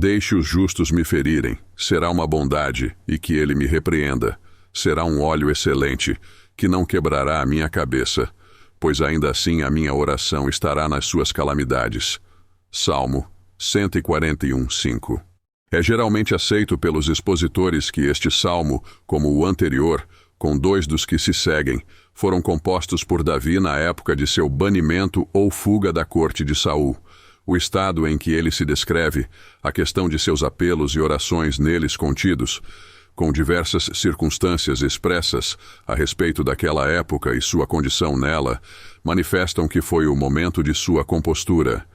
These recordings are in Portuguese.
Deixe os justos me ferirem, será uma bondade, e que ele me repreenda. Será um óleo excelente, que não quebrará a minha cabeça, pois ainda assim a minha oração estará nas suas calamidades. Salmo 141:5. É geralmente aceito pelos expositores que este salmo, como o anterior, com 2 dos que se seguem, foram compostos por Davi na época de seu banimento ou fuga da corte de Saul. O estado em que ele se descreve, a questão de seus apelos e orações neles contidos, com diversas circunstâncias expressas a respeito daquela época e sua condição nela, manifestam que foi o momento de sua compostura,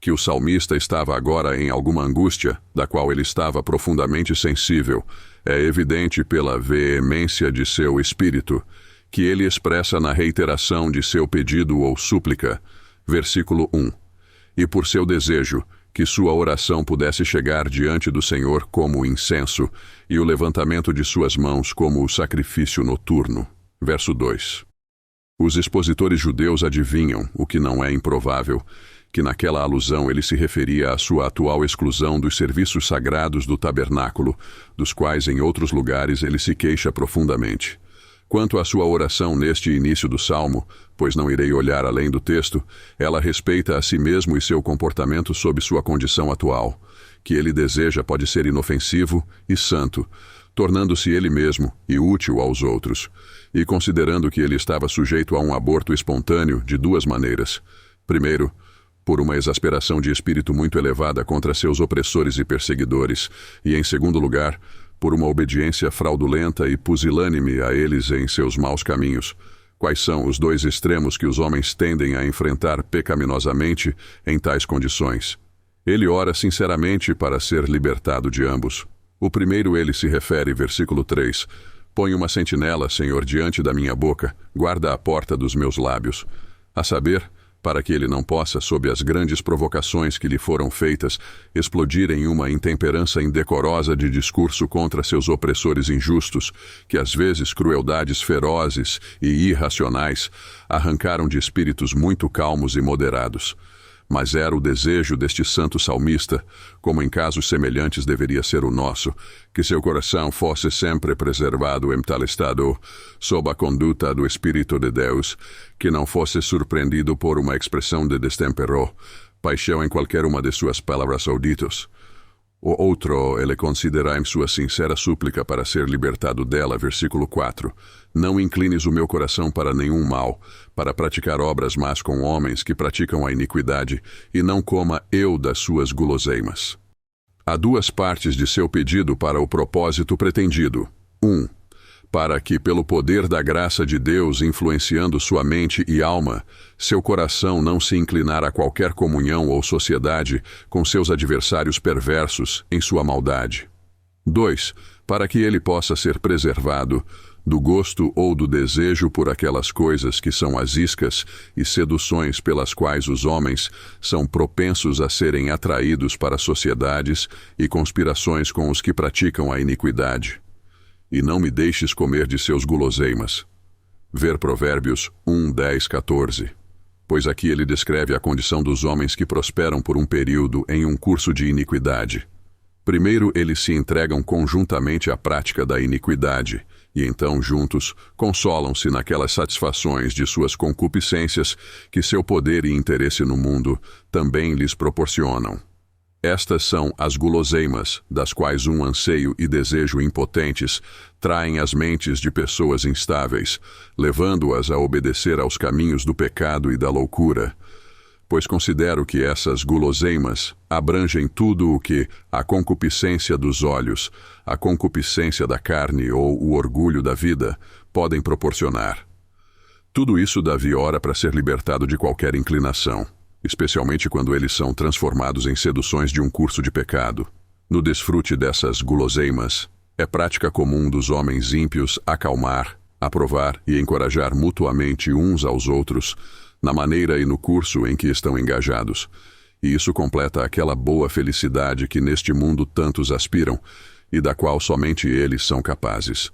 que o salmista estava agora em alguma angústia, da qual ele estava profundamente sensível. É evidente pela veemência de seu espírito, que ele expressa na reiteração de seu pedido ou súplica. Versículo 1. E por seu desejo, que sua oração pudesse chegar diante do Senhor como incenso, e o levantamento de suas mãos como o sacrifício noturno. Verso 2. Os expositores judeus adivinham, o que não é improvável, que naquela alusão ele se referia à sua atual exclusão dos serviços sagrados do tabernáculo, dos quais em outros lugares ele se queixa profundamente. Quanto à sua oração neste início do Salmo, pois não irei olhar além do texto, ela respeita a si mesmo e seu comportamento sob sua condição atual. Que ele deseja pode ser inofensivo e santo, tornando-se ele mesmo e útil aos outros, e considerando que ele estava sujeito a um aborto espontâneo de 2 maneiras. Primeiro, por uma exasperação de espírito muito elevada contra seus opressores e perseguidores, e em segundo lugar, por uma obediência fraudulenta e pusilânime a eles em seus maus caminhos. Quais são os 2 extremos que os homens tendem a enfrentar pecaminosamente em tais condições? Ele ora sinceramente para ser libertado de ambos. O primeiro ele se refere, versículo 3, Põe uma sentinela, Senhor, diante da minha boca, guarda a porta dos meus lábios, a saber, para que ele não possa, sob as grandes provocações que lhe foram feitas, explodir em uma intemperança indecorosa de discurso contra seus opressores injustos, que às vezes crueldades ferozes e irracionais arrancaram de espíritos muito calmos e moderados. Mas era o desejo deste santo salmista, como em casos semelhantes deveria ser o nosso, que seu coração fosse sempre preservado em tal estado, sob a conduta do Espírito de Deus, que não fosse surpreendido por uma expressão de destempero, paixão em qualquer uma de suas palavras ou ditos. O outro ele considera em sua sincera súplica para ser libertado dela, versículo 4. Não inclines o meu coração para nenhum mal, para praticar obras más com homens que praticam a iniquidade, e não coma eu das suas guloseimas. Há 2 partes de seu pedido para o propósito pretendido. 1. Para que, pelo poder da graça de Deus influenciando sua mente e alma, seu coração não se inclinar a qualquer comunhão ou sociedade com seus adversários perversos em sua maldade. 2. Para que ele possa ser preservado do gosto ou do desejo por aquelas coisas que são as iscas e seduções pelas quais os homens são propensos a serem atraídos para sociedades e conspirações com os que praticam a iniquidade. E não me deixes comer de seus guloseimas. Ver Provérbios 1, 10, 14. Pois aqui ele descreve a condição dos homens que prosperam por um período em um curso de iniquidade. Primeiro eles se entregam conjuntamente à prática da iniquidade, e então juntos consolam-se naquelas satisfações de suas concupiscências que seu poder e interesse no mundo também lhes proporcionam. Estas são as guloseimas, das quais um anseio e desejo impotentes traem as mentes de pessoas instáveis, levando-as a obedecer aos caminhos do pecado e da loucura. Pois considero que essas guloseimas abrangem tudo o que a concupiscência dos olhos, a concupiscência da carne ou o orgulho da vida podem proporcionar. Tudo isso Davi ora para ser libertado de qualquer inclinação, especialmente quando eles são transformados em seduções de um curso de pecado. No desfrute dessas guloseimas, é prática comum dos homens ímpios acalmar, aprovar e encorajar mutuamente uns aos outros, na maneira e no curso em que estão engajados. E isso completa aquela boa felicidade que neste mundo tantos aspiram e da qual somente eles são capazes.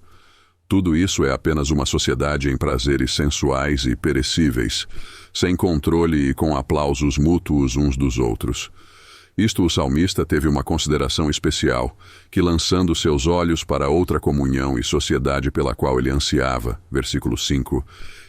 Tudo isso é apenas uma sociedade em prazeres sensuais e perecíveis, sem controle e com aplausos mútuos uns dos outros. Isto o salmista teve uma consideração especial, que lançando seus olhos para outra comunhão e sociedade pela qual ele ansiava, versículo 5,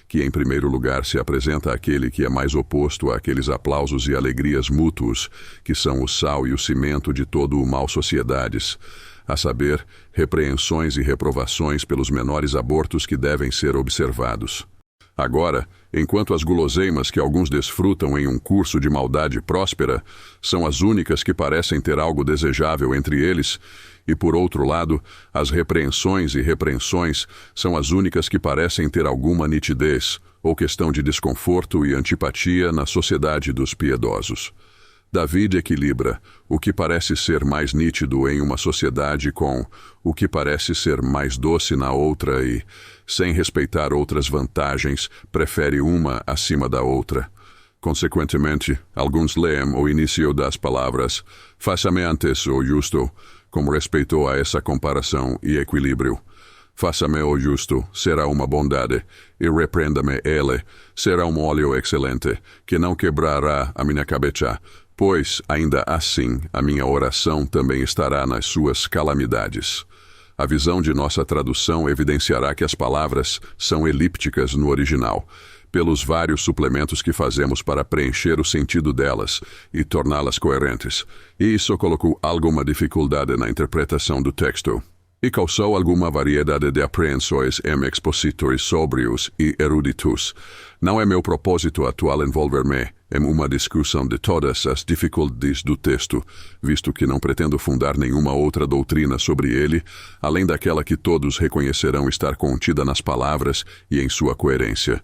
que em primeiro lugar se apresenta aquele que é mais oposto àqueles aplausos e alegrias mútuos, que são o sal e o cimento de todo o mal sociedades, a saber, repreensões e reprovações pelos menores abortos que devem ser observados. Agora, enquanto as guloseimas que alguns desfrutam em um curso de maldade próspera são as únicas que parecem ter algo desejável entre eles, e por outro lado, as repreensões e repreensões são as únicas que parecem ter alguma nitidez ou questão de desconforto e antipatia na sociedade dos piedosos. David equilibra o que parece ser mais nítido em uma sociedade com o que parece ser mais doce na outra e, sem respeitar outras vantagens, prefere uma acima da outra. Consequentemente, alguns leem o início das palavras "faça-me antes o justo", com respeito a essa comparação e equilíbrio. Faça-me o justo, será uma bondade, e repreenda-me ele, será um óleo excelente, que não quebrará a minha cabeça, pois, ainda assim, a minha oração também estará nas suas calamidades. A visão de nossa tradução evidenciará que as palavras são elípticas no original, pelos vários suplementos que fazemos para preencher o sentido delas e torná-las coerentes, e isso colocou alguma dificuldade na interpretação do texto, e causou alguma variedade de apreensões em expositores sóbrios e eruditos. Não é meu propósito atual envolver-me em uma discussão de todas as dificuldades do texto, visto que não pretendo fundar nenhuma outra doutrina sobre ele, além daquela que todos reconhecerão estar contida nas palavras e em sua coerência.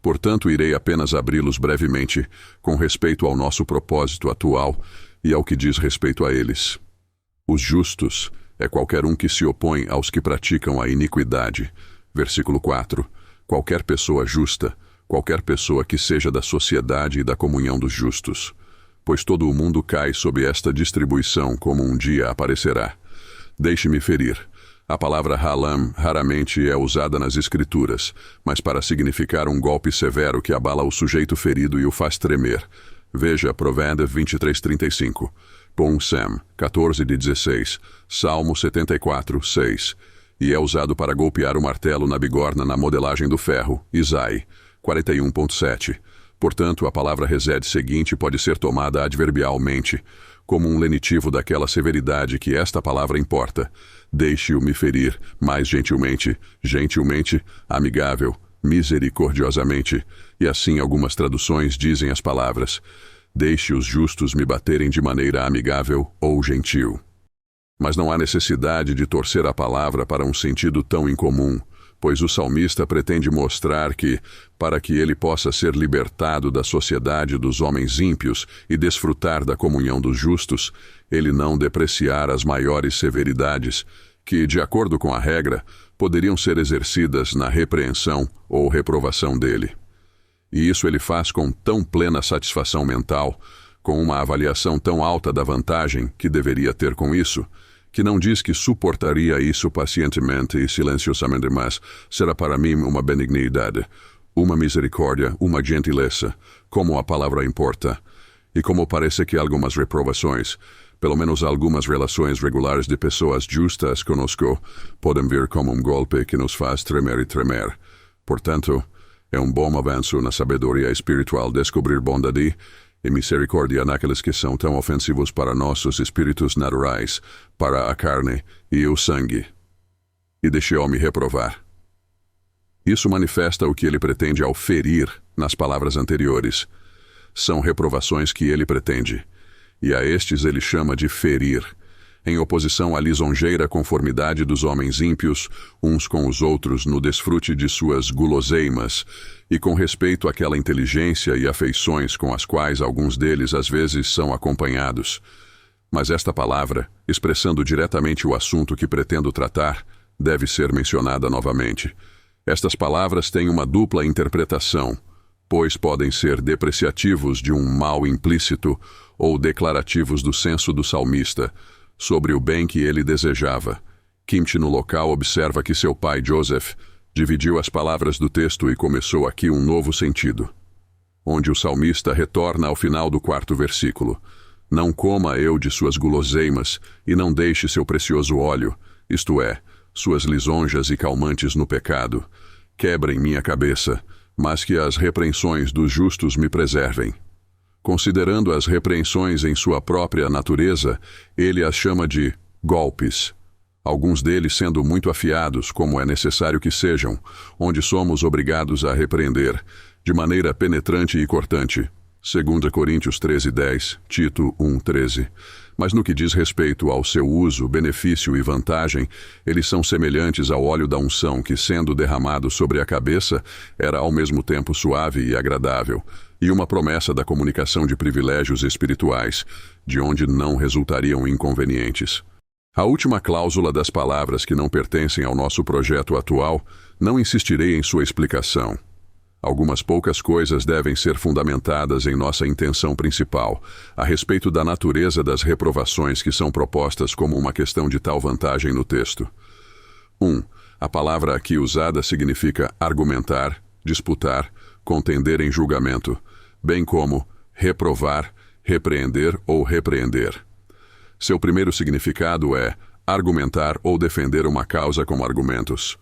Portanto, irei apenas abri-los brevemente, com respeito ao nosso propósito atual e ao que diz respeito a eles. Os justos é qualquer um que se opõe aos que praticam a iniquidade. Versículo 4. Qualquer pessoa justa, qualquer pessoa que seja da sociedade e da comunhão dos justos. Pois todo o mundo cai sob esta distribuição, como um dia aparecerá. Deixe-me ferir. A palavra halam raramente é usada nas Escrituras, mas para significar um golpe severo que abala o sujeito ferido e o faz tremer. Veja Provérbios 23:35. Ponsam 14:16, Salmo 74:6, e é usado para golpear o martelo na bigorna na modelagem do ferro, Isai 41:7. Portanto, a palavra resed seguinte pode ser tomada adverbialmente, como um lenitivo daquela severidade que esta palavra importa. Deixe-o me ferir, mais gentilmente, amigável, misericordiosamente, e assim algumas traduções dizem as palavras: deixe os justos me baterem de maneira amigável ou gentil. Mas não há necessidade de torcer a palavra para um sentido tão incomum, pois o salmista pretende mostrar que, para que ele possa ser libertado da sociedade dos homens ímpios e desfrutar da comunhão dos justos, ele não depreciar as maiores severidades que, de acordo com a regra, poderiam ser exercidas na repreensão ou reprovação dele. E isso ele faz com tão plena satisfação mental, com uma avaliação tão alta da vantagem que deveria ter com isso, que não diz que suportaria isso pacientemente e silenciosamente, mas será para mim uma benignidade, uma misericórdia, uma gentileza, como a palavra importa. E como parece que algumas reprovações, pelo menos algumas relações regulares de pessoas justas conosco, podem vir como um golpe que nos faz tremer e tremer. Portanto, é um bom avanço na sabedoria espiritual descobrir bondade e misericórdia naqueles que são tão ofensivos para nossos espíritos naturais, para a carne e o sangue. E deixou-me reprovar. Isso manifesta o que ele pretende ao ferir nas palavras anteriores. São reprovações que ele pretende, e a estes ele chama de ferir, em oposição à lisonjeira conformidade dos homens ímpios, uns com os outros no desfrute de suas guloseimas, e com respeito àquela inteligência e afeições com as quais alguns deles às vezes são acompanhados. Mas esta palavra, expressando diretamente o assunto que pretendo tratar, deve ser mencionada novamente. Estas palavras têm uma dupla interpretação, pois podem ser depreciativos de um mal implícito ou declarativos do senso do salmista, sobre o bem que ele desejava. Kimchi no local observa que seu pai Joseph dividiu as palavras do texto e começou aqui um novo sentido, onde o salmista retorna ao final do 4º versículo. Não coma eu de suas guloseimas, e não deixe seu precioso óleo, isto é, suas lisonjas e calmantes no pecado. Quebrem minha cabeça, mas que as repreensões dos justos me preservem. Considerando as repreensões em sua própria natureza, ele as chama de golpes. Alguns deles sendo muito afiados, como é necessário que sejam, onde somos obrigados a repreender, de maneira penetrante e cortante. 2 Coríntios 13:10, Tito 1:13. Mas no que diz respeito ao seu uso, benefício e vantagem, eles são semelhantes ao óleo da unção que, sendo derramado sobre a cabeça, era ao mesmo tempo suave e agradável, e uma promessa da comunicação de privilégios espirituais, de onde não resultariam inconvenientes. A última cláusula das palavras que não pertencem ao nosso projeto atual, não insistirei em sua explicação. Algumas poucas coisas devem ser fundamentadas em nossa intenção principal, a respeito da natureza das reprovações que são propostas como uma questão de tal vantagem no texto. 1. A palavra aqui usada significa argumentar, disputar, contender em julgamento, bem como reprovar, repreender ou repreender. Seu primeiro significado é argumentar ou defender uma causa com argumentos.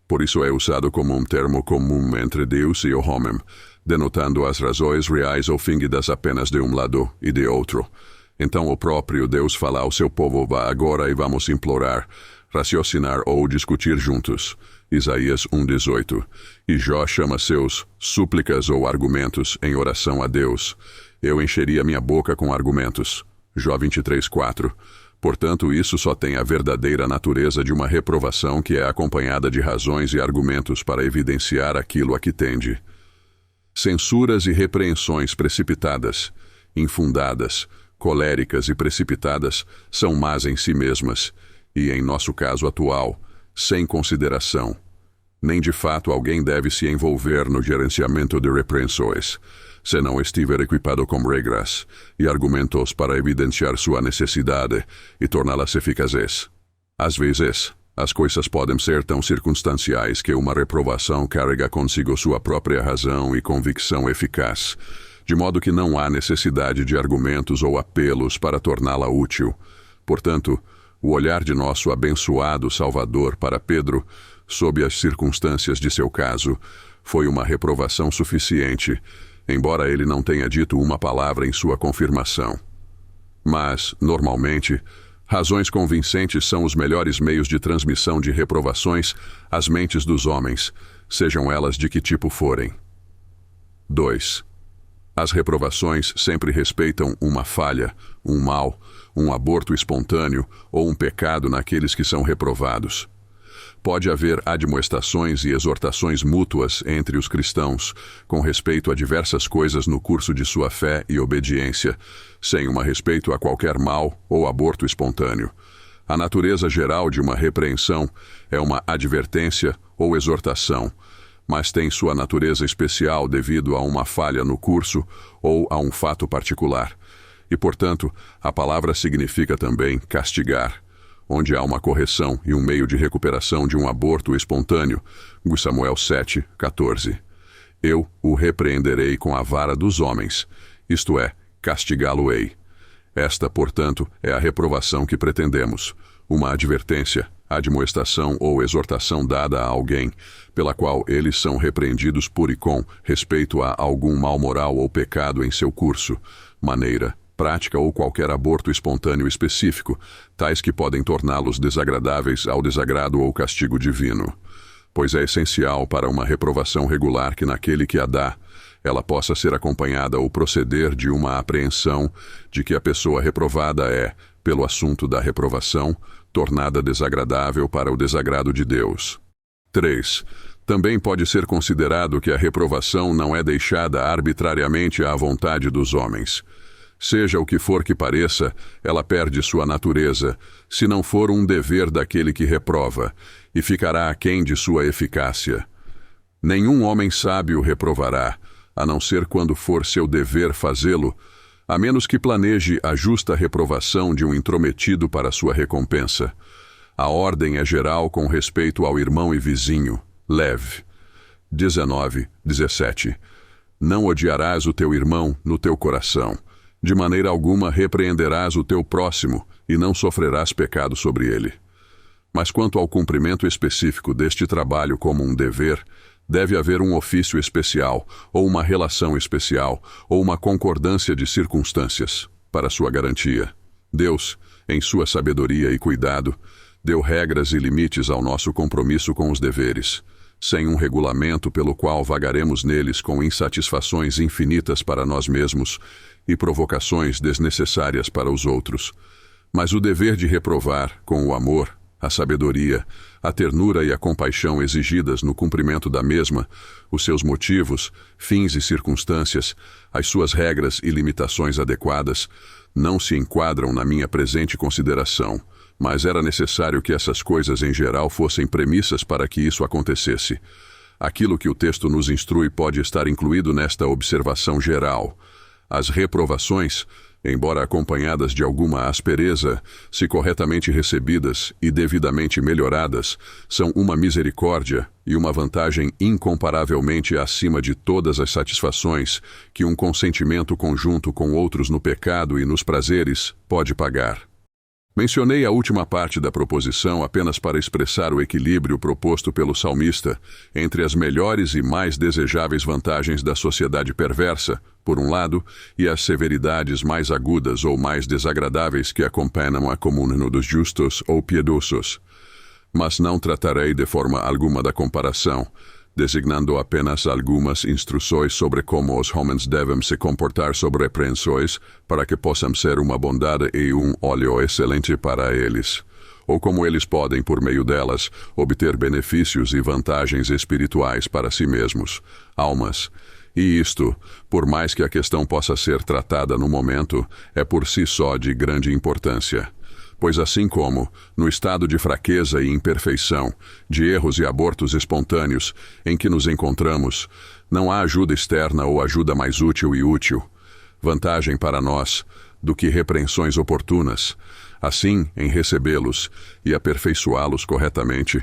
Por isso é usado como um termo comum entre Deus e o homem, denotando as razões reais ou fingidas apenas de um lado e de outro. Então o próprio Deus fala ao seu povo: vá agora e vamos implorar, raciocinar ou discutir juntos. Isaías 1:18. E Jó chama seus súplicas ou argumentos em oração a Deus. Eu encheria minha boca com argumentos. Jó 23:4. Portanto, isso só tem a verdadeira natureza de uma reprovação que é acompanhada de razões e argumentos para evidenciar aquilo a que tende. Censuras e repreensões precipitadas, infundadas, coléricas e precipitadas são más em si mesmas, e em nosso caso atual, sem consideração. Nem de fato alguém deve se envolver no gerenciamento de repreensões, se não estiver equipado com regras e argumentos para evidenciar sua necessidade e torná-las eficazes. Às vezes, as coisas podem ser tão circunstanciais que uma reprovação carrega consigo sua própria razão e convicção eficaz, de modo que não há necessidade de argumentos ou apelos para torná-la útil. Portanto, o olhar de nosso abençoado Salvador para Pedro, sob as circunstâncias de seu caso, foi uma reprovação suficiente, embora ele não tenha dito uma palavra em sua confirmação. Mas, normalmente, razões convincentes são os melhores meios de transmissão de reprovações às mentes dos homens, sejam elas de que tipo forem. 2. As reprovações sempre respeitam uma falha, um mal, um aborto espontâneo ou um pecado naqueles que são reprovados. Pode haver admoestações e exortações mútuas entre os cristãos com respeito a diversas coisas no curso de sua fé e obediência, sem uma respeito a qualquer mal ou aborto espontâneo. A natureza geral de uma repreensão é uma advertência ou exortação, mas tem sua natureza especial devido a uma falha no curso ou a um fato particular. E, portanto, a palavra significa também castigar, onde há uma correção e um meio de recuperação de um aborto espontâneo. Samuel 7:14. Eu o repreenderei com a vara dos homens, isto é, castigá-lo-ei. Esta, portanto, é a reprovação que pretendemos, uma advertência, admoestação ou exortação dada a alguém, pela qual eles são repreendidos por e com respeito a algum mal moral ou pecado em seu curso, maneira, prática ou qualquer aborto espontâneo específico, tais que podem torná-los desagradáveis ao desagrado ou castigo divino. Pois é essencial para uma reprovação regular que naquele que a dá, ela possa ser acompanhada ou proceder de uma apreensão de que a pessoa reprovada é, pelo assunto da reprovação, tornada desagradável para o desagrado de Deus. 3. Também pode ser considerado que a reprovação não é deixada arbitrariamente à vontade dos homens. Seja o que for que pareça, ela perde sua natureza, se não for um dever daquele que reprova, e ficará aquém de sua eficácia. Nenhum homem sábio reprovará, a não ser quando for seu dever fazê-lo, a menos que planeje a justa reprovação de um intrometido para sua recompensa. A ordem é geral com respeito ao irmão e vizinho. Lev 19:17. Não odiarás o teu irmão no teu coração, De maneira alguma repreenderás o teu próximo e não sofrerás pecado sobre ele. Mas quanto ao cumprimento específico deste trabalho como um dever, deve haver um ofício especial, ou uma relação especial, ou uma concordância de circunstâncias, para sua garantia. Deus, em sua sabedoria e cuidado, deu regras e limites ao nosso compromisso com os deveres, sem um regulamento pelo qual vagaremos neles com insatisfações infinitas para nós mesmos e provocações desnecessárias para os outros. Mas o dever de reprovar, com o amor, a sabedoria, a ternura e a compaixão exigidas no cumprimento da mesma, os seus motivos, fins e circunstâncias, as suas regras e limitações adequadas, não se enquadram na minha presente consideração, mas era necessário que essas coisas em geral fossem premissas para que isso acontecesse. Aquilo que o texto nos instrui pode estar incluído nesta observação geral. As reprovações, embora acompanhadas de alguma aspereza, se corretamente recebidas e devidamente melhoradas, são uma misericórdia e uma vantagem incomparavelmente acima de todas as satisfações que um consentimento conjunto com outros no pecado e nos prazeres pode pagar. Mencionei a última parte da proposição apenas para expressar o equilíbrio proposto pelo salmista entre as melhores e mais desejáveis vantagens da sociedade perversa, por um lado, e as severidades mais agudas ou mais desagradáveis que acompanham a comuna dos justos ou piedosos. Mas não tratarei de forma alguma da comparação, designando apenas algumas instruções sobre como os homens devem se comportar sob repreensões para que possam ser uma bondade e um óleo excelente para eles, ou como eles podem, por meio delas, obter benefícios e vantagens espirituais para si mesmos, almas. E isto, por mais que a questão possa ser tratada no momento, é por si só de grande importância. Pois assim como, no estado de fraqueza e imperfeição, de erros e abortos espontâneos em que nos encontramos, não há ajuda externa ou ajuda mais útil e útil, vantagem para nós, do que repreensões oportunas. Assim, em recebê-los e aperfeiçoá-los corretamente,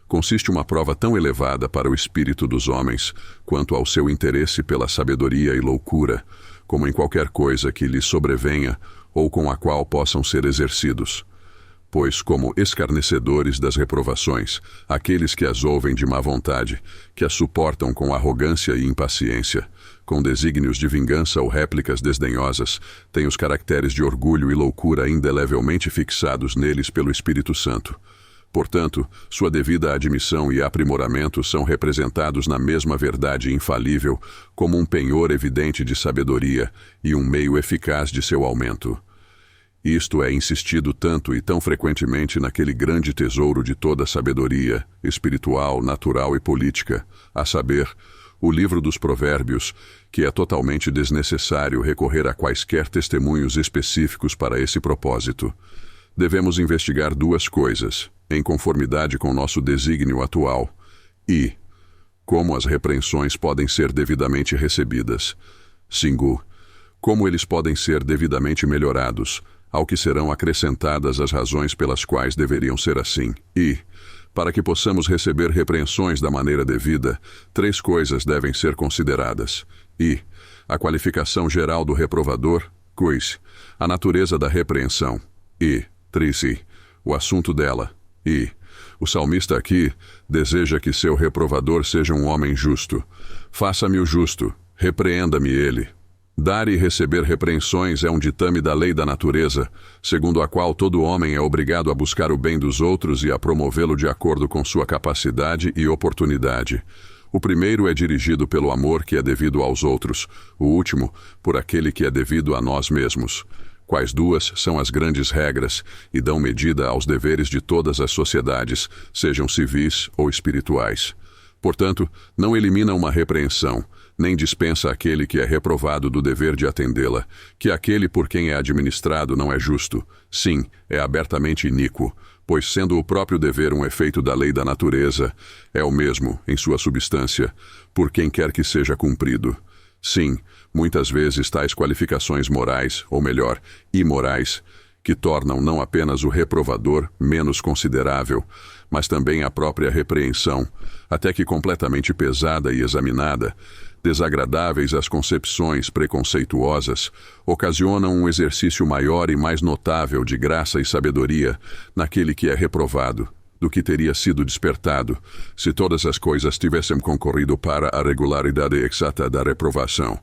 consiste uma prova tão elevada para o espírito dos homens quanto ao seu interesse pela sabedoria e loucura, como em qualquer coisa que lhes sobrevenha ou com a qual possam ser exercidos. Pois, como escarnecedores das reprovações, aqueles que as ouvem de má vontade, que as suportam com arrogância e impaciência, com desígnios de vingança ou réplicas desdenhosas, têm os caracteres de orgulho e loucura indelevelmente fixados neles pelo Espírito Santo. Portanto, sua devida admissão e aprimoramento são representados na mesma verdade infalível como um penhor evidente de sabedoria e um meio eficaz de seu aumento. Isto é insistido tanto e tão frequentemente naquele grande tesouro de toda a sabedoria, espiritual, natural e política, a saber, o livro dos Provérbios, que é totalmente desnecessário recorrer a quaisquer testemunhos específicos para esse propósito. Devemos investigar duas coisas, em conformidade com nosso desígnio atual, e como as repreensões podem ser devidamente recebidas. Singu, como eles podem ser devidamente melhorados, ao que serão acrescentadas as razões pelas quais deveriam ser assim. E, para que possamos receber repreensões da maneira devida, 3 coisas devem ser consideradas. E, a qualificação geral do reprovador, quis, a natureza da repreensão. E, trisi, o assunto dela. E, o salmista aqui deseja que seu reprovador seja um homem justo. Faça-me o justo, repreenda-me ele. Dar e receber repreensões é um ditame da lei da natureza, segundo a qual todo homem é obrigado a buscar o bem dos outros e a promovê-lo de acordo com sua capacidade e oportunidade. O primeiro é dirigido pelo amor que é devido aos outros, o último, por aquele que é devido a nós mesmos. Quais duas são as grandes regras e dão medida aos deveres de todas as sociedades, sejam civis ou espirituais. Portanto, não elimina uma repreensão, nem dispensa aquele que é reprovado do dever de atendê-la, que aquele por quem é administrado não é justo. Sim, é abertamente iníquo, pois sendo o próprio dever um efeito da lei da natureza, é o mesmo, em sua substância, por quem quer que seja cumprido. Sim, muitas vezes tais qualificações morais, ou melhor, imorais, que tornam não apenas o reprovador menos considerável, mas também a própria repreensão, até que completamente pesada e examinada, desagradáveis às concepções preconceituosas, ocasionam um exercício maior e mais notável de graça e sabedoria naquele que é reprovado, do que teria sido despertado, se todas as coisas tivessem concorrido para a regularidade exata da reprovação.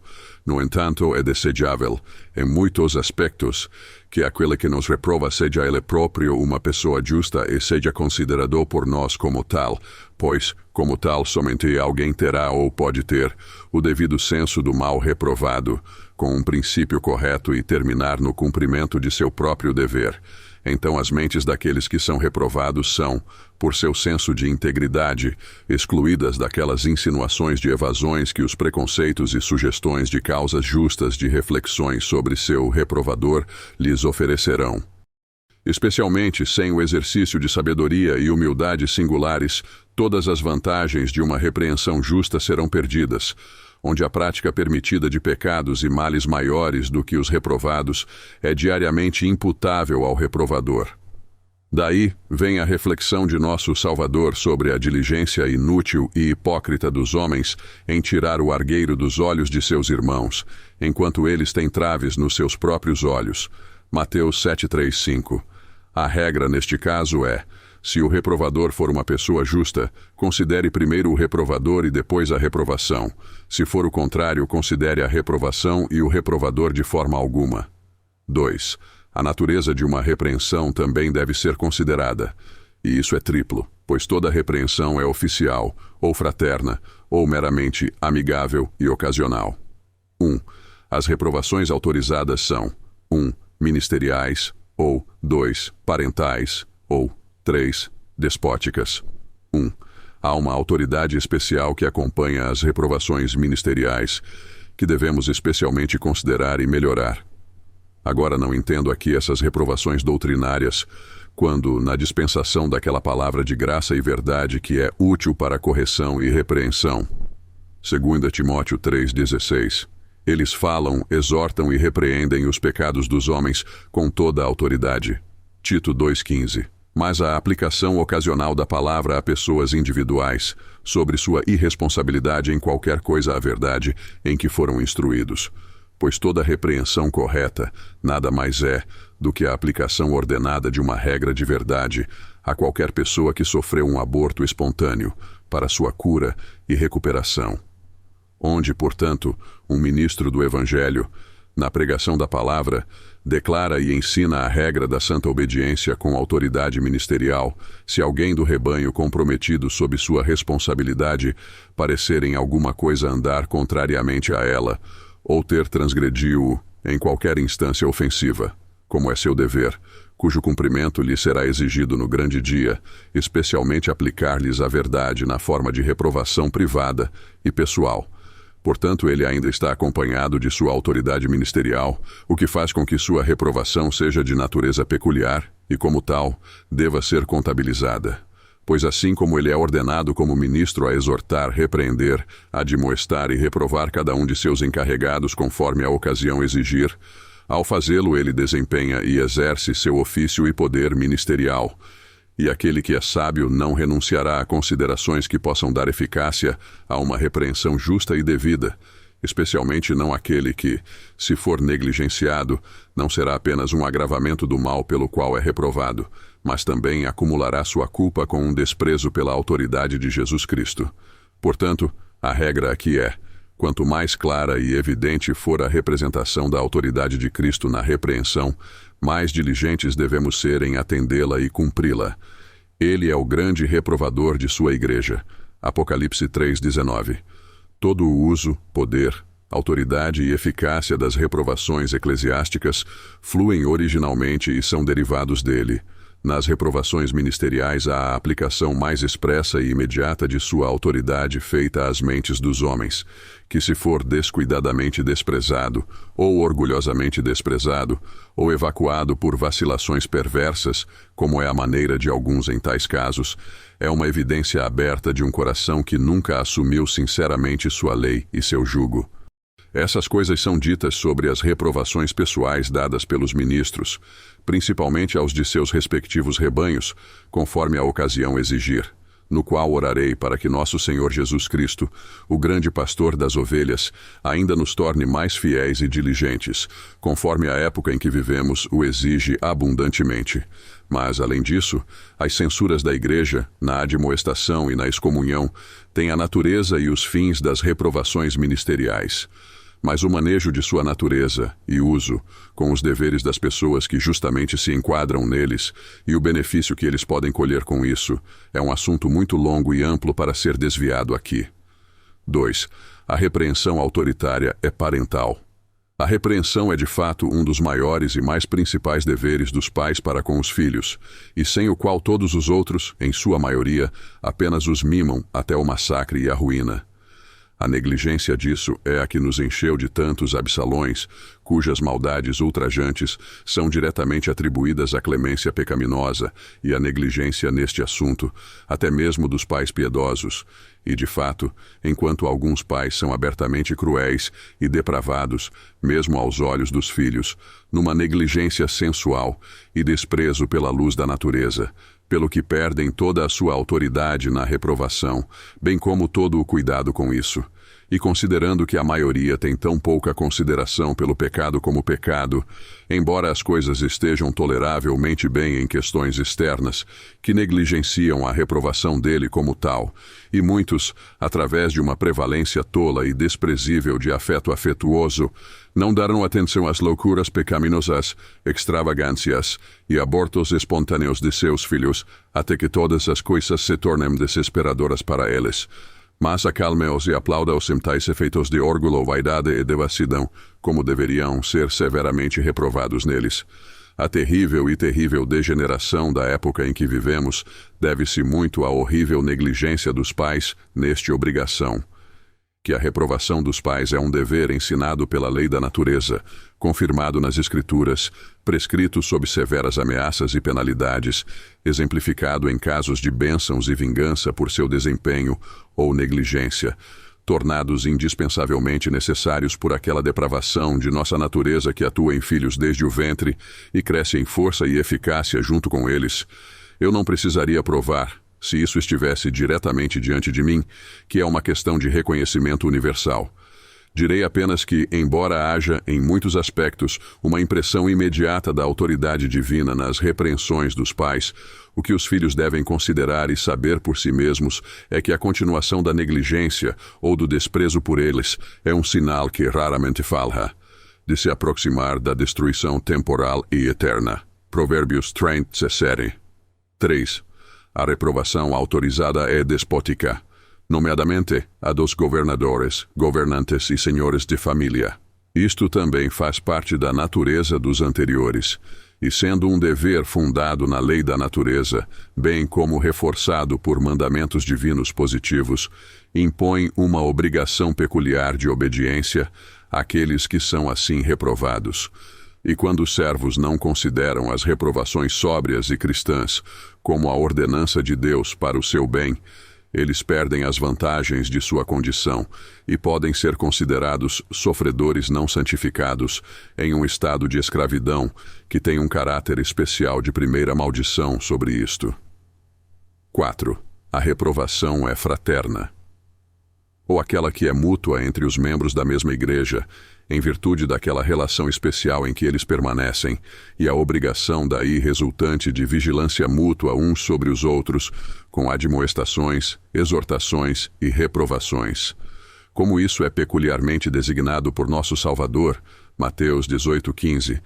No entanto, é desejável, em muitos aspectos, que aquele que nos reprova seja ele próprio uma pessoa justa e seja considerado por nós como tal, pois, como tal, somente alguém terá ou pode ter o devido senso do mal reprovado, com um princípio correto e terminar no cumprimento de seu próprio dever. Então as mentes daqueles que são reprovados são, por seu senso de integridade, excluídas daquelas insinuações de evasões que os preconceitos e sugestões de causas justas de reflexões sobre seu reprovador lhes oferecerão. Especialmente sem o exercício de sabedoria e humildade singulares, todas as vantagens de uma repreensão justa serão perdidas, onde a prática permitida de pecados e males maiores do que os reprovados é diariamente imputável ao reprovador. Daí vem a reflexão de nosso Salvador sobre a diligência inútil e hipócrita dos homens em tirar o argueiro dos olhos de seus irmãos, enquanto eles têm traves nos seus próprios olhos. Mateus 7:3-5. A regra neste caso é: se o reprovador for uma pessoa justa, considere primeiro o reprovador e depois a reprovação. Se for o contrário, considere a reprovação e o reprovador de forma alguma. 2. A natureza de uma repreensão também deve ser considerada. E isso é triplo, pois toda repreensão é oficial, ou fraterna, ou meramente amigável e ocasional. 1. As reprovações autorizadas são: 1. Ministeriais, ou 2. Parentais, ou 3. Despóticas. 1. Há uma autoridade especial que acompanha as reprovações ministeriais, que devemos especialmente considerar e melhorar. Agora não entendo aqui essas reprovações doutrinárias, quando, na dispensação daquela palavra de graça e verdade que é útil para correção e repreensão. 2 Timóteo 3,16. Eles falam, exortam e repreendem os pecados dos homens com toda a autoridade. Tito 2,15. Mas a aplicação ocasional da palavra a pessoas individuais, sobre sua irresponsabilidade em qualquer coisa à verdade em que foram instruídos. Pois toda repreensão correta nada mais é do que a aplicação ordenada de uma regra de verdade a qualquer pessoa que sofreu um aborto espontâneo, para sua cura e recuperação. Onde, portanto, um ministro do Evangelho, na pregação da palavra, declara e ensina a regra da santa obediência com autoridade ministerial, se alguém do rebanho comprometido sob sua responsabilidade parecer em alguma coisa andar contrariamente a ela, ou ter transgredido-o em qualquer instância ofensiva, como é seu dever, cujo cumprimento lhe será exigido no grande dia, especialmente aplicar-lhes a verdade na forma de reprovação privada e pessoal. Portanto, ele ainda está acompanhado de sua autoridade ministerial, o que faz com que sua reprovação seja de natureza peculiar e, como tal, deva ser contabilizada. Pois assim como ele é ordenado como ministro a exortar, repreender, admoestar e reprovar cada um de seus encarregados conforme a ocasião exigir, ao fazê-lo ele desempenha e exerce seu ofício e poder ministerial. E aquele que é sábio não renunciará a considerações que possam dar eficácia a uma repreensão justa e devida, especialmente não aquele que, se for negligenciado, não será apenas um agravamento do mal pelo qual é reprovado, mas também acumulará sua culpa com um desprezo pela autoridade de Jesus Cristo. Portanto, a regra aqui é: quanto mais clara e evidente for a representação da autoridade de Cristo na repreensão, mais diligentes devemos ser em atendê-la e cumpri-la. Ele é o grande reprovador de sua igreja. Apocalipse 3,19. Todo o uso, poder, autoridade e eficácia das reprovações eclesiásticas fluem originalmente e são derivados dele. Nas reprovações ministeriais há a aplicação mais expressa e imediata de sua autoridade feita às mentes dos homens, que se for descuidadamente desprezado, ou orgulhosamente desprezado, ou evacuado por vacilações perversas, como é a maneira de alguns em tais casos, é uma evidência aberta de um coração que nunca assumiu sinceramente sua lei e seu jugo. Essas coisas são ditas sobre as reprovações pessoais dadas pelos ministros, principalmente aos de seus respectivos rebanhos, conforme a ocasião exigir. no qual orarei para que nosso Senhor Jesus Cristo, o grande pastor das ovelhas, ainda nos torne mais fiéis e diligentes, conforme a época em que vivemos o exige abundantemente. Mas, além disso, as censuras da Igreja, na admoestação e na excomunhão, têm a natureza e os fins das reprovações ministeriais. Mas o manejo de sua natureza e uso, com os deveres das pessoas que justamente se enquadram neles e o benefício que eles podem colher com isso, é um assunto muito longo e amplo para ser desviado aqui. 2. A repreensão autoritária é parental. A repreensão é de fato um dos maiores e mais principais deveres dos pais para com os filhos, e sem o qual todos os outros, em sua maioria, apenas os mimam até o massacre e a ruína. A negligência disso é a que nos encheu de tantos Absalões, cujas maldades ultrajantes são diretamente atribuídas à clemência pecaminosa e à negligência neste assunto, até mesmo dos pais piedosos. E, de fato, enquanto alguns pais são abertamente cruéis e depravados, mesmo aos olhos dos filhos, numa negligência sensual e desprezo pela luz da natureza, pelo que perdem toda a sua autoridade na reprovação, bem como todo o cuidado com isso. E considerando que a maioria tem tão pouca consideração pelo pecado como pecado, embora as coisas estejam toleravelmente bem em questões externas, que negligenciam a reprovação dele como tal, e muitos, através de uma prevalência tola e desprezível de afeto afetuoso, não darão atenção às loucuras pecaminosas, extravagâncias e abortos espontâneos de seus filhos, até que todas as coisas se tornem desesperadoras para eles. Mas acalme-os e aplauda-os em tais efeitos de orgulho, vaidade e devassidão, como deveriam ser severamente reprovados neles. A terrível e terrível degeneração da época em que vivemos deve-se muito à horrível negligência dos pais neste obrigação. Que a reprovação dos pais é um dever ensinado pela lei da natureza, confirmado nas Escrituras, prescrito sob severas ameaças e penalidades, exemplificado em casos de bênçãos e vingança por seu desempenho ou negligência, tornados indispensavelmente necessários por aquela depravação de nossa natureza que atua em filhos desde o ventre e cresce em força e eficácia junto com eles. Eu não precisaria provar, se isso estivesse diretamente diante de mim, que é uma questão de reconhecimento universal. Direi apenas que, embora haja, em muitos aspectos, uma impressão imediata da autoridade divina nas repreensões dos pais, o que os filhos devem considerar e saber por si mesmos é que a continuação da negligência ou do desprezo por eles é um sinal que raramente falha, de se aproximar da destruição temporal e eterna. Provérbios 30:17. 3. A reprovação autorizada é despótica, nomeadamente a dos governadores, governantes e senhores de família. Isto também faz parte da natureza dos anteriores, e sendo um dever fundado na lei da natureza, bem como reforçado por mandamentos divinos positivos, impõe uma obrigação peculiar de obediência àqueles que são assim reprovados. E quando os servos não consideram as reprovações sóbrias e cristãs como a ordenança de Deus para o seu bem, eles perdem as vantagens de sua condição e podem ser considerados sofredores não santificados em um estado de escravidão que tem um caráter especial de primeira maldição sobre isto. 4. A reprovação é fraterna, ou aquela que é mútua entre os membros da mesma igreja, em virtude daquela relação especial em que eles permanecem, e a obrigação daí resultante de vigilância mútua uns sobre os outros, com admoestações, exortações e reprovações. Como isso é peculiarmente designado por nosso Salvador, Mateus 18:15,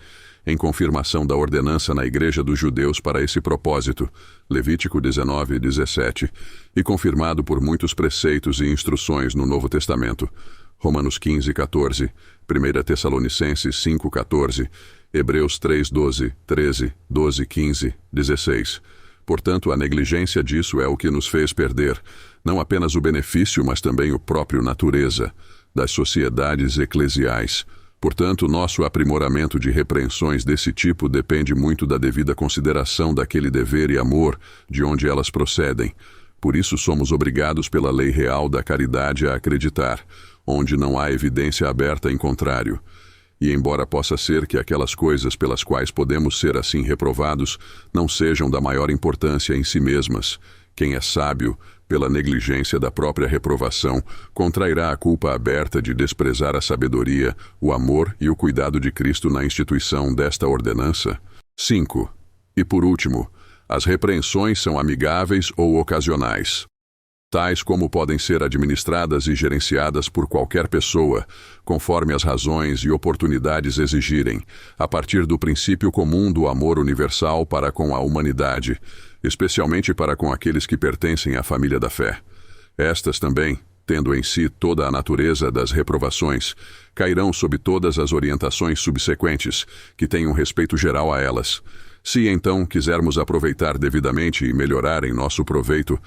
em confirmação da ordenança na Igreja dos Judeus para esse propósito, Levítico 19:17, e confirmado por muitos preceitos e instruções no Novo Testamento, Romanos 15:14, 1 Tessalonicenses 5:14, Hebreus 3:12, 13, 12:15, 16. Portanto, a negligência disso é o que nos fez perder, não apenas o benefício, mas também o próprio natureza das sociedades eclesiais. Portanto, nosso aprimoramento de repreensões desse tipo depende muito da devida consideração daquele dever e amor de onde elas procedem. Por isso somos obrigados pela lei real da caridade a acreditar, onde não há evidência aberta em contrário. E embora possa ser que aquelas coisas pelas quais podemos ser assim reprovados não sejam da maior importância em si mesmas, Quem é sábio, pela negligência da própria reprovação, contrairá a culpa aberta de desprezar a sabedoria, o amor e o cuidado de Cristo na instituição desta ordenança. 5. E por último, as repreensões são amigáveis ou ocasionais, tais como podem ser administradas e gerenciadas por qualquer pessoa, conforme as razões e oportunidades exigirem, a partir do princípio comum do amor universal para com a humanidade, especialmente para com aqueles que pertencem à família da fé. Estas também, tendo em si toda a natureza das reprovações, cairão sob todas as orientações subsequentes, que tenham respeito geral a elas. Se então quisermos aproveitar devidamente e melhorar em nosso proveito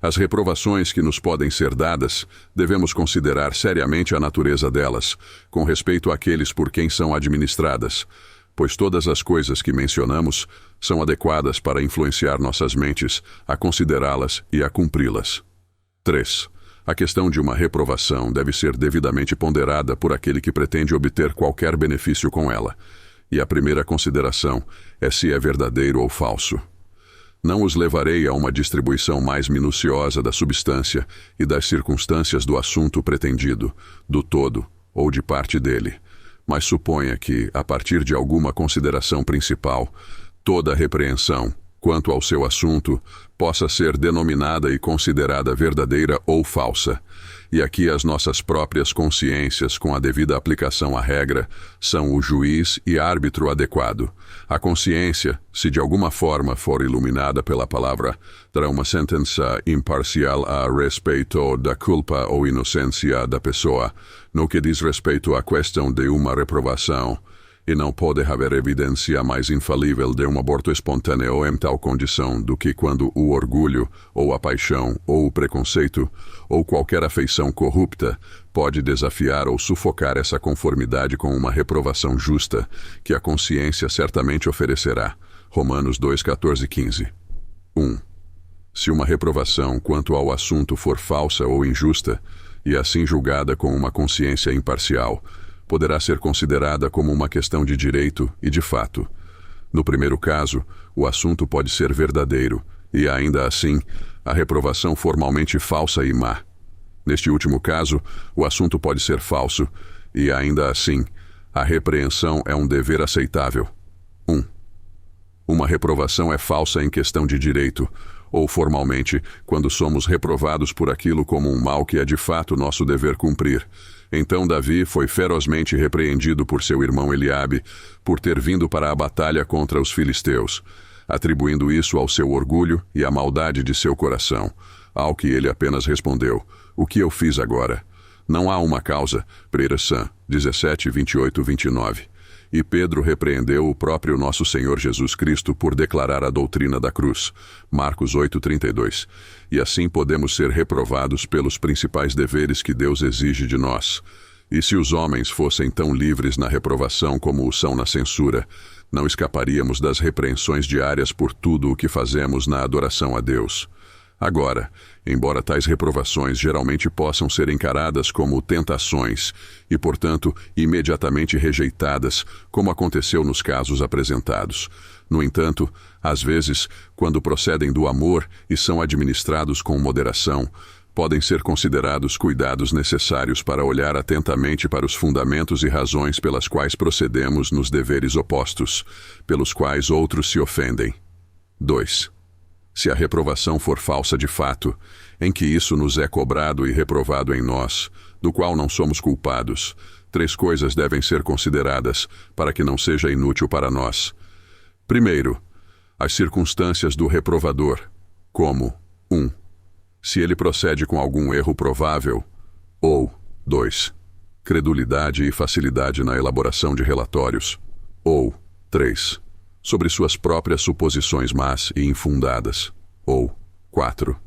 as reprovações que nos podem ser dadas, devemos considerar seriamente a natureza delas, com respeito àqueles por quem são administradas, pois todas as coisas que mencionamos são adequadas para influenciar nossas mentes a considerá-las e a cumpri-las. 3. A questão de uma reprovação deve ser devidamente ponderada por aquele que pretende obter qualquer benefício com ela, e a primeira consideração é se é verdadeiro ou falso. Não os levarei a uma distribuição mais minuciosa da substância e das circunstâncias do assunto pretendido, do todo ou de parte dele, mas suponha que, a partir de alguma consideração principal, toda repreensão, quanto ao seu assunto, possa ser denominada e considerada verdadeira ou falsa. E aqui as nossas próprias consciências, com a devida aplicação à regra, são o juiz e árbitro adequado. A consciência, se de alguma forma for iluminada pela palavra, dará uma sentença imparcial a respeito da culpa ou inocência da pessoa, no que diz respeito à questão de uma reprovação, e não pode haver evidência mais infalível de um aborto espontâneo em tal condição do que quando o orgulho, ou a paixão, ou o preconceito, ou qualquer afeição corrupta pode desafiar ou sufocar essa conformidade com uma reprovação justa, que a consciência certamente oferecerá. Romanos 2, 14 e 15. 1. Se uma reprovação quanto ao assunto for falsa ou injusta, e assim julgada com uma consciência imparcial, poderá ser considerada como uma questão de direito e de fato. No primeiro caso, o assunto pode ser verdadeiro, e ainda assim, a reprovação formalmente falsa e má. Neste último caso, o assunto pode ser falso, e ainda assim, a repreensão é um dever aceitável. 1. Uma reprovação é falsa em questão de direito, ou formalmente, quando somos reprovados por aquilo como um mal que é de fato nosso dever cumprir. Então Davi foi ferozmente repreendido por seu irmão Eliabe por ter vindo para a batalha contra os filisteus, atribuindo isso ao seu orgulho e à maldade de seu coração, ao que ele apenas respondeu: "O que eu fiz agora? Não há uma causa." 1 Sam 17, 28, 29. E Pedro repreendeu o próprio nosso Senhor Jesus Cristo por declarar a doutrina da cruz. Marcos 8, 32. E assim podemos ser reprovados pelos principais deveres que Deus exige de nós. E se os homens fossem tão livres na reprovação como o são na censura, não escaparíamos das repreensões diárias por tudo o que fazemos na adoração a Deus. Agora, embora tais reprovações geralmente possam ser encaradas como tentações e, portanto, imediatamente rejeitadas, como aconteceu nos casos apresentados, no entanto, às vezes, quando procedem do amor e são administrados com moderação, podem ser considerados cuidados necessários para olhar atentamente para os fundamentos e razões pelas quais procedemos nos deveres opostos, pelos quais outros se ofendem. 2. Se a reprovação for falsa de fato, em que isso nos é cobrado e reprovado em nós, do qual não somos culpados, 3 coisas devem ser consideradas para que não seja inútil para nós. Primeiro, as circunstâncias do reprovador, como 1. Se ele procede com algum erro provável, ou 2. Credulidade e facilidade na elaboração de relatórios, ou 3. Sobre suas próprias suposições más e infundadas, ou 4.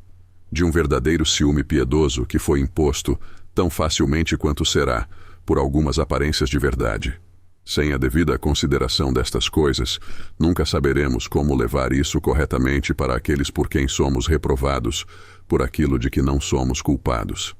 De um verdadeiro ciúme piedoso que foi imposto tão facilmente quanto será, por algumas aparências de verdade. Sem a devida consideração destas coisas, nunca saberemos como levar isso corretamente para aqueles por quem somos reprovados, por aquilo de que não somos culpados.